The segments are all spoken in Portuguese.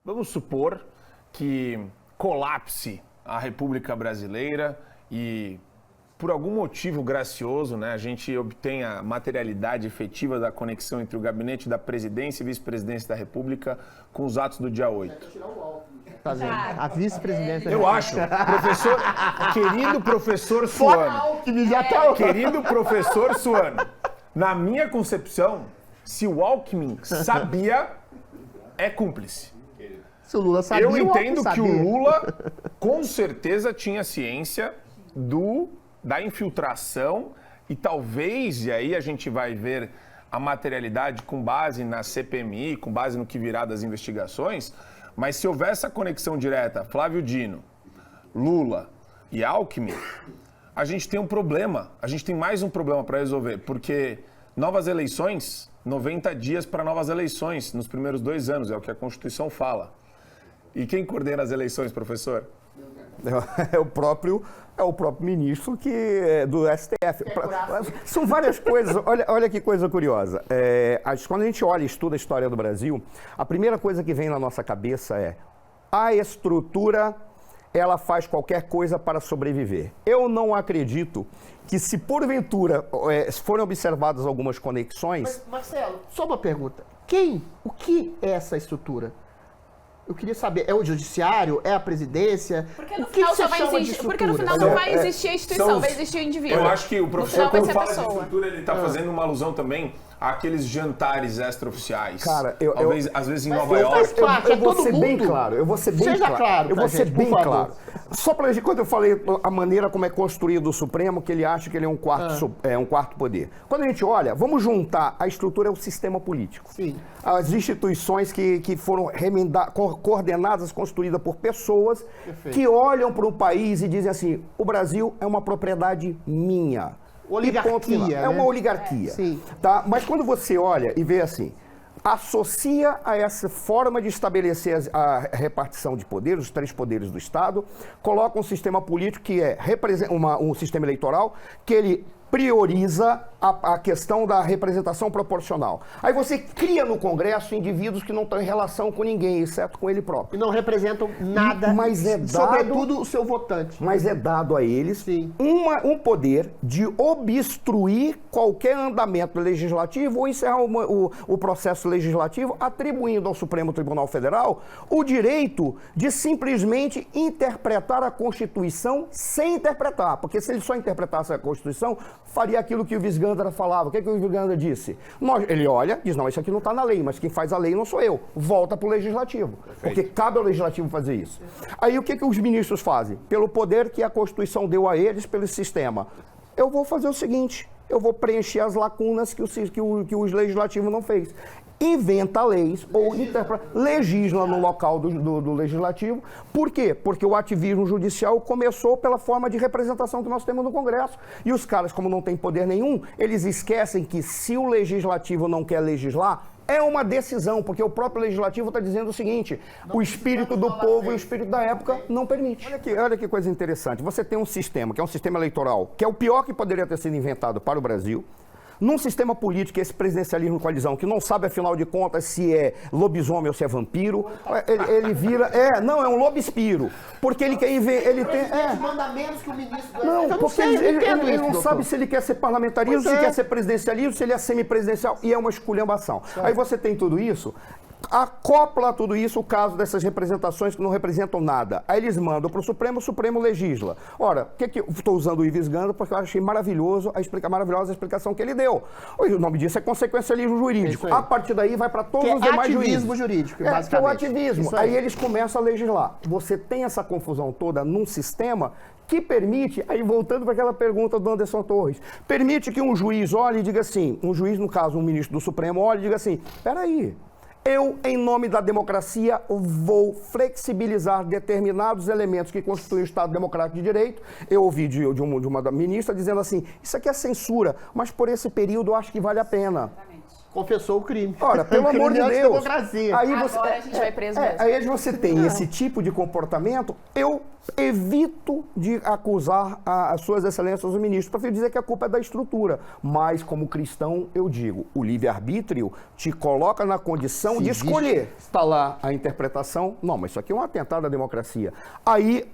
Vamos supor que colapse a República Brasileira e, por algum motivo gracioso, né, a gente obtenha a materialidade efetiva da conexão entre o gabinete da presidência e vice-presidência da República com os atos do dia 8. Tá vendo? A vice-presidência. Eu acho, querido professor Suano, querido professor Suano, na minha concepção, se o Alckmin sabia, é cúmplice. Se o Lula sabia, eu entendo que sabia. o Lula, com certeza, tinha ciência da infiltração e talvez, e aí a gente vai ver a materialidade com base na CPMI, com base no que virá das investigações, mas se houver essa conexão direta, Flávio Dino, Lula e Alckmin, a gente tem um problema, a gente tem mais um problema para resolver, porque novas eleições, 90 dias para novas eleições, nos primeiros 2 anos, é o que a Constituição fala. E quem coordena as eleições, professor? É o próprio ministro do STF. São várias coisas. Olha que coisa curiosa. Quando a gente olha e estuda a história do Brasil, a primeira coisa que vem na nossa cabeça é a estrutura, ela faz qualquer coisa para sobreviver. Eu não acredito que se porventura forem observadas algumas conexões... Mas, Marcelo, só uma pergunta. O que é essa estrutura? Eu queria saber, é o judiciário? É a presidência? Porque no final só vai existir. Porque no final não vai existir a instituição, vai existir o indivíduo. Eu acho que o professor, quando fala de pessoa. estrutura, ele está fazendo uma alusão também àqueles jantares extraoficiais. Cara, às vezes em Nova York. Eu vou ser bem claro. Eu vou ser bem Seja claro. Eu vou ser bem por favor. claro. Só para quando eu falei a maneira como é construído o Supremo, que ele acha que ele é um quarto poder. Quando a gente olha, vamos juntar a estrutura ao sistema político. Sim. As instituições que foram coordenadas, construídas por pessoas que olham para o país e dizem assim, o Brasil é uma propriedade minha. Oligarquia, É uma oligarquia. Sim. Tá? Mas quando você olha e vê assim, associa a essa forma de estabelecer a repartição de poderes, os 3 poderes do Estado, coloca um sistema político que é um sistema eleitoral que ele prioriza a questão da representação proporcional. Aí você cria no Congresso indivíduos que não estão em relação com ninguém, exceto com ele próprio. E não representam nada, sobretudo o seu votante. Mas é dado a eles um poder de obstruir qualquer andamento legislativo ou encerrar o processo legislativo, atribuindo ao Supremo Tribunal Federal o direito de simplesmente interpretar a Constituição sem interpretar. Porque se ele só interpretasse a Constituição, faria aquilo que o Visgandara falava. O que o Visgandara disse? Ele olha, diz, não, isso aqui não está na lei, mas quem faz a lei não sou eu. Volta para o Legislativo. Porque cabe ao Legislativo fazer isso. Aí o que os ministros fazem? Pelo poder que a Constituição deu a eles, pelo sistema. Eu vou fazer o seguinte, eu vou preencher as lacunas que o Legislativo não fez. Inventa leis ou legisla no local do Legislativo. Por quê? Porque o ativismo judicial começou pela forma de representação que nós temos no Congresso. E os caras, como não têm poder nenhum, eles esquecem que se o Legislativo não quer legislar, é uma decisão, porque o próprio Legislativo está dizendo o seguinte, o espírito do povo e o espírito da época não permite. Olha que coisa interessante, você tem um sistema, que é um sistema eleitoral, que é o pior que poderia ter sido inventado para o Brasil, num sistema político, esse presidencialismo coalizão, que não sabe, afinal de contas, se é lobisomem ou se é vampiro, ele vira... é um lobespiro. Porque ele quer... Ele tem... manda menos que o ministro... Não, porque ele não sabe se ele quer ser parlamentarismo, se quer ser presidencialismo, se ele é semipresidencial, e é uma esculhambação. Aí você tem tudo isso... Acopla tudo isso o caso dessas representações que não representam nada. Aí eles mandam para o Supremo legisla. Ora, eu estou usando o Ives Gandra porque eu achei maravilhosa a explicação que ele deu. O nome disso é consequencialismo jurídico. A partir daí vai para todos os demais juízes. Ativismo jurídico, basicamente. Que é o ativismo. Aí eles começam a legislar. Você tem essa confusão toda num sistema que permite, aí voltando para aquela pergunta do Anderson Torres, permite que um juiz olhe e diga assim, um juiz, no caso, um ministro do Supremo, olhe e diga assim, peraí, eu, em nome da democracia, vou flexibilizar determinados elementos que constituem o Estado Democrático de Direito. Eu ouvi de uma ministra dizendo assim, isso aqui é censura, mas por esse período eu acho que vale a pena. Confessou o crime. Ora, pelo amor de Deus. Aí agora a gente vai preso mesmo. Aí você tem esse tipo de comportamento, eu evito de acusar as suas excelências, os ministros, prefiro dizer que a culpa é da estrutura. Mas, como cristão, eu digo, o livre-arbítrio te coloca na condição de escolher. Está lá a interpretação, não, mas isso aqui é um atentado à democracia. Aí,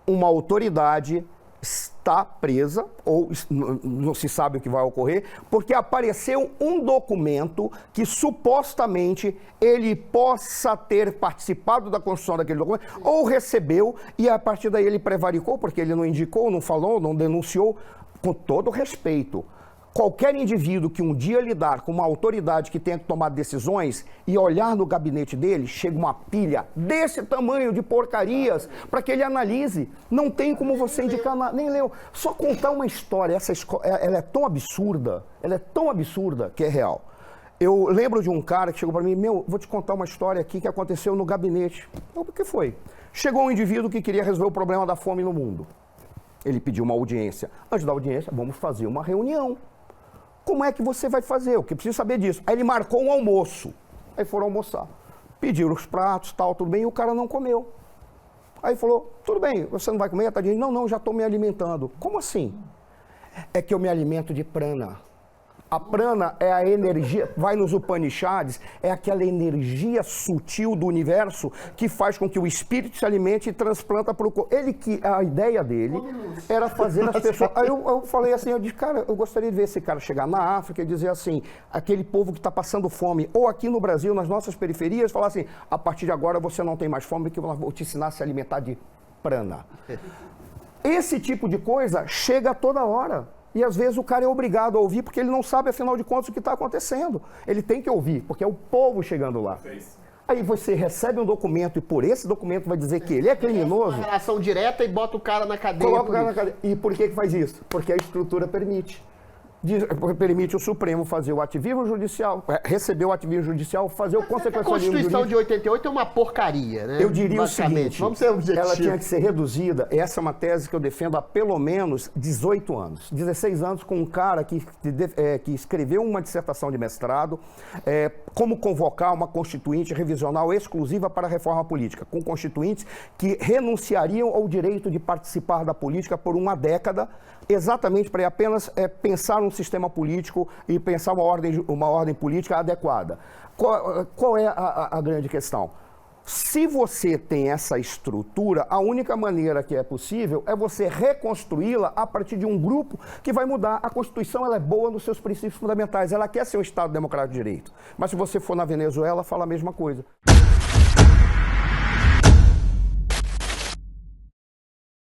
uma autoridade está presa, ou não se sabe o que vai ocorrer, porque apareceu um documento que supostamente ele possa ter participado da construção daquele documento, ou recebeu, e a partir daí ele prevaricou, porque ele não indicou, não falou, não denunciou, com todo respeito. Qualquer indivíduo que um dia lidar com uma autoridade que tenha que tomar decisões e olhar no gabinete dele, chega uma pilha desse tamanho de porcarias para que ele analise. Não tem como você indicar nada, nem leu. Só contar uma história, ela é tão absurda que é real. Eu lembro de um cara que chegou para mim, vou te contar uma história aqui que aconteceu no gabinete. O que foi? Chegou um indivíduo que queria resolver o problema da fome no mundo. Ele pediu uma audiência. Antes da audiência, vamos fazer uma reunião. Como é que você vai fazer? Eu preciso saber disso. Aí ele marcou um almoço. Aí foram almoçar. Pediram os pratos, tal, tudo bem, e o cara não comeu. Aí falou, tudo bem, você não vai comer? Tadinho? Não, já estou me alimentando. Como assim? É que eu me alimento de prana. A prana é a energia, vai nos Upanishads, é aquela energia sutil do universo que faz com que o espírito se alimente e transplanta para o corpo. A ideia dele era fazer as pessoas... Aí eu falei assim, eu disse, cara, eu gostaria de ver esse cara chegar na África e dizer assim, aquele povo que está passando fome, ou aqui no Brasil, nas nossas periferias, falar assim, a partir de agora você não tem mais fome, porque eu vou te ensinar a se alimentar de prana. Esse tipo de coisa chega toda hora. E às vezes o cara é obrigado a ouvir porque ele não sabe, afinal de contas, o que está acontecendo. Ele tem que ouvir, porque é o povo chegando lá. Aí você recebe um documento e por esse documento vai dizer que ele é criminoso. Uma relação direta e bota o cara na cadeia. Coloca o cara na cadeia. E por que faz isso? Porque a estrutura permite. Permite o Supremo fazer o ativismo judicial, receber o ativismo judicial, fazer o consequencialismo jurídico. A Constituição de 88 é uma porcaria, né? Eu diria o seguinte, vamos ser objetivos. Ela tinha que ser reduzida, essa é uma tese que eu defendo há pelo menos 18 anos. 16 anos com um cara que escreveu uma dissertação de mestrado, como convocar uma constituinte revisional exclusiva para a reforma política, com constituintes que renunciariam ao direito de participar da política por uma década, exatamente para apenas pensar um sistema político e pensar uma ordem política adequada. Qual é a grande questão? Se você tem essa estrutura, a única maneira que é possível é você reconstruí-la a partir de um grupo que vai mudar. A Constituição ela é boa nos seus princípios fundamentais, ela quer ser um Estado democrático de direito. Mas se você for na Venezuela, fala a mesma coisa.